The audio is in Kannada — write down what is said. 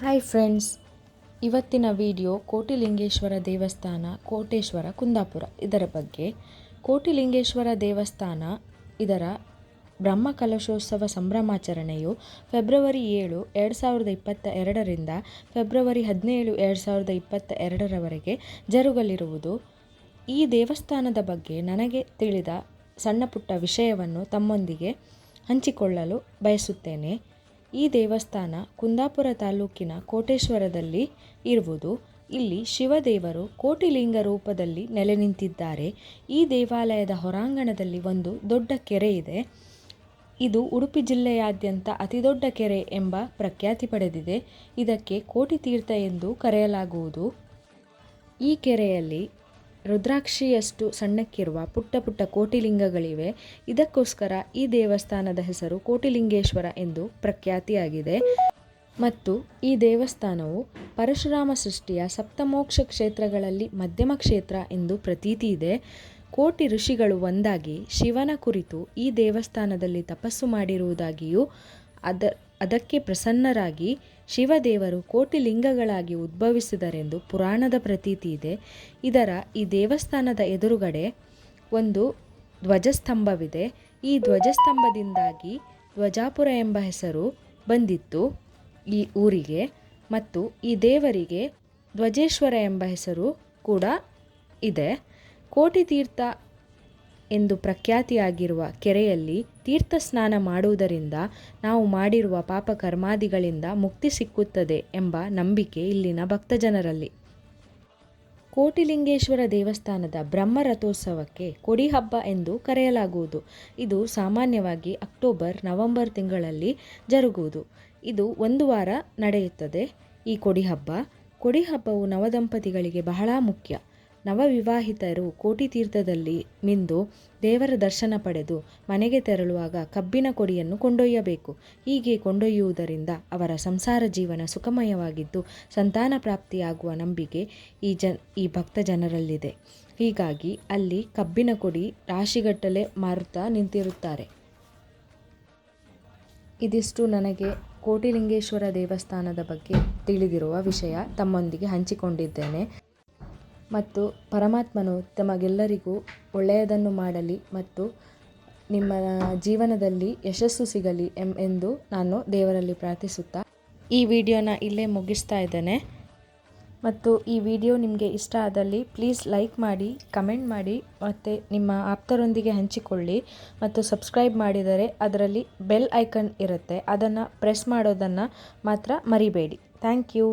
ಹಾಯ್ ಫ್ರೆಂಡ್ಸ್, ಇವತ್ತಿನ ವಿಡಿಯೋ ಕೋಟಿಲಿಂಗೇಶ್ವರ ದೇವಸ್ಥಾನ ಕೋಟೇಶ್ವರ ಕುಂದಾಪುರ ಇದರ ಬಗ್ಗೆ. ಕೋಟಿಲಿಂಗೇಶ್ವರ ದೇವಸ್ಥಾನ ಇದರ ಬ್ರಹ್ಮಕಲಶೋತ್ಸವ ಸಂಭ್ರಮಾಚರಣೆಯು ಫೆಬ್ರವರಿ 7, 2022ರಿಂದ ಫೆಬ್ರವರಿ 17, 2022ರವರೆಗೆ ಜರುಗಲಿರುವುದು. ಈ ದೇವಸ್ಥಾನದ ಬಗ್ಗೆ ನನಗೆ ತಿಳಿದ ಸಣ್ಣ ಪುಟ್ಟ ವಿಷಯವನ್ನು ತಮ್ಮೊಂದಿಗೆ ಹಂಚಿಕೊಳ್ಳಲು ಬಯಸುತ್ತೇನೆ. ಈ ದೇವಸ್ಥಾನ ಕುಂದಾಪುರ ತಾಲೂಕಿನ ಕೋಟೇಶ್ವರದಲ್ಲಿ ಇರುವುದು. ಇಲ್ಲಿ ಶಿವದೇವರು ಕೋಟಿಲಿಂಗ ರೂಪದಲ್ಲಿ ನೆಲೆ ನಿಂತಿದ್ದಾರೆ. ಈ ದೇವಾಲಯದ ಹೊರಾಂಗಣದಲ್ಲಿ ಒಂದು ದೊಡ್ಡ ಕೆರೆ ಇದೆ. ಇದು ಉಡುಪಿ ಜಿಲ್ಲೆಯಾದ್ಯಂತ ಅತಿದೊಡ್ಡ ಕೆರೆ ಎಂಬ ಪ್ರಖ್ಯಾತಿ ಪಡೆದಿದೆ. ಇದಕ್ಕೆ ಕೋಟಿ ತೀರ್ಥ ಎಂದು ಕರೆಯಲಾಗುವುದು. ಈ ಕೆರೆಯಲ್ಲಿ ರುದ್ರಾಕ್ಷಿಯಷ್ಟು ಸಣ್ಣಕ್ಕಿರುವ ಪುಟ್ಟ ಪುಟ್ಟ ಕೋಟಿಲಿಂಗಗಳಿವೆ. ಇದಕ್ಕೋಸ್ಕರ ಈ ದೇವಸ್ಥಾನದ ಹೆಸರು ಕೋಟಿಲಿಂಗೇಶ್ವರ ಎಂದು ಪ್ರಖ್ಯಾತಿಯಾಗಿದೆ. ಮತ್ತು ಈ ದೇವಸ್ಥಾನವು ಪರಶುರಾಮ ಸೃಷ್ಟಿಯ ಸಪ್ತಮೋಕ್ಷ ಕ್ಷೇತ್ರಗಳಲ್ಲಿ ಮಧ್ಯಮ ಕ್ಷೇತ್ರ ಎಂದು ಪ್ರತೀತಿ ಇದೆ. ಕೋಟಿ ಋಷಿಗಳು ಒಂದಾಗಿ ಶಿವನ ಕುರಿತು ಈ ದೇವಸ್ಥಾನದಲ್ಲಿ ತಪಸ್ಸು ಮಾಡಿರುವುದಾಗಿಯೂ ಅದಕ್ಕೆ ಪ್ರಸನ್ನರಾಗಿ ಶಿವದೇವರು ಕೋಟಿ ಲಿಂಗಗಳಾಗಿ ಉದ್ಭವಿಸಿದರೆಂದು ಪುರಾಣದ ಪ್ರತೀತಿ ಇದೆ. ಈ ದೇವಸ್ಥಾನದ ಎದುರುಗಡೆ ಒಂದು ಧ್ವಜಸ್ತಂಭವಿದೆ. ಈ ಧ್ವಜಸ್ತಂಭದಿಂದಾಗಿ ಧ್ವಜಾಪುರ ಎಂಬ ಹೆಸರು ಬಂದಿತ್ತು ಈ ಊರಿಗೆ. ಮತ್ತು ಈ ದೇವರಿಗೆ ಧ್ವಜೇಶ್ವರ ಎಂಬ ಹೆಸರು ಕೂಡ ಇದೆ. ಕೋಟಿ ತೀರ್ಥ ಎಂದು ಪ್ರಖ್ಯಾತಿಯಾಗಿರುವ ಕೆರೆಯಲ್ಲಿ ತೀರ್ಥ ಸ್ನಾನ ಮಾಡುವುದರಿಂದ ನಾವು ಮಾಡಿರುವ ಪಾಪ ಕರ್ಮಾದಿಗಳಿಂದ ಮುಕ್ತಿ ಸಿಕ್ಕುತ್ತದೆ ಎಂಬ ನಂಬಿಕೆ ಇಲ್ಲಿನ ಭಕ್ತಜನರಲ್ಲಿ. ಕೋಟಿಲಿಂಗೇಶ್ವರ ದೇವಸ್ಥಾನದ ಬ್ರಹ್ಮರಥೋತ್ಸವಕ್ಕೆ ಕೊಡಿ ಹಬ್ಬ ಎಂದು ಕರೆಯಲಾಗುವುದು. ಇದು ಸಾಮಾನ್ಯವಾಗಿ ಅಕ್ಟೋಬರ್, ನವೆಂಬರ್ ತಿಂಗಳಲ್ಲಿ ಜರುಗುವುದು. ಇದು 1 ವಾರ ನಡೆಯುತ್ತದೆ. ಈ ಕೊಡಿ ಹಬ್ಬವು ನವದಂಪತಿಗಳಿಗೆ ಬಹಳ ಮುಖ್ಯ. ನವವಿವಾಹಿತರು ಕೋಟಿ ತೀರ್ಥದಲ್ಲಿ ಮಿಂದು ದೇವರ ದರ್ಶನ ಪಡೆದು ಮನೆಗೆ ತೆರಳುವಾಗ ಕಬ್ಬಿನ ಕೊಡಿಯನ್ನು ಕೊಂಡೊಯ್ಯಬೇಕು. ಹೀಗೆ ಕೊಂಡೊಯ್ಯುವುದರಿಂದ ಅವರ ಸಂಸಾರ ಜೀವನ ಸುಖಮಯವಾಗಿದ್ದು ಸಂತಾನ ಪ್ರಾಪ್ತಿಯಾಗುವ ನಂಬಿಕೆ ಈ ಭಕ್ತ ಜನರಲ್ಲಿದೆ. ಹೀಗಾಗಿ ಅಲ್ಲಿ ಕಬ್ಬಿನ ಕೊಡಿ ರಾಶಿಗಟ್ಟಲೆ ಮಾರುತ್ತಾ ನಿಂತಿರುತ್ತಾರೆ. ಇದಿಷ್ಟು ನನಗೆ ಕೋಟಿಲಿಂಗೇಶ್ವರ ದೇವಸ್ಥಾನದ ಬಗ್ಗೆ ತಿಳಿದಿರುವ ವಿಷಯ ತಮ್ಮೊಂದಿಗೆ ಹಂಚಿಕೊಂಡಿದ್ದೇನೆ. ಮತ್ತು ಪರಮಾತ್ಮನು ತಮಗೆಲ್ಲರಿಗೂ ಒಳ್ಳೆಯದನ್ನು ಮಾಡಲಿ ಮತ್ತು ನಿಮ್ಮ ಜೀವನದಲ್ಲಿ ಯಶಸ್ಸು ಸಿಗಲಿ ಎಂದು ನಾನು ದೇವರಲ್ಲಿ ಪ್ರಾರ್ಥಿಸುತ್ತಾ ಈ ವಿಡಿಯೋನ ಇಲ್ಲೇ ಮುಗಿಸ್ತಾ ಇದ್ದೇನೆ. ಮತ್ತು ಈ ವಿಡಿಯೋ ನಿಮಗೆ ಇಷ್ಟ ಆದಲ್ಲಿ ಪ್ಲೀಸ್ ಲೈಕ್ ಮಾಡಿ, ಕಮೆಂಟ್ ಮಾಡಿ ಮತ್ತು ನಿಮ್ಮ ಆಪ್ತರೊಂದಿಗೆ ಹಂಚಿಕೊಳ್ಳಿ. ಮತ್ತು ಸಬ್ಸ್ಕ್ರೈಬ್ ಮಾಡಿದರೆ ಅದರಲ್ಲಿ ಬೆಲ್ ಐಕನ್ ಇರುತ್ತೆ, ಅದನ್ನು ಪ್ರೆಸ್ ಮಾಡೋದನ್ನು ಮಾತ್ರ ಮರಿಬೇಡಿ. Thank you.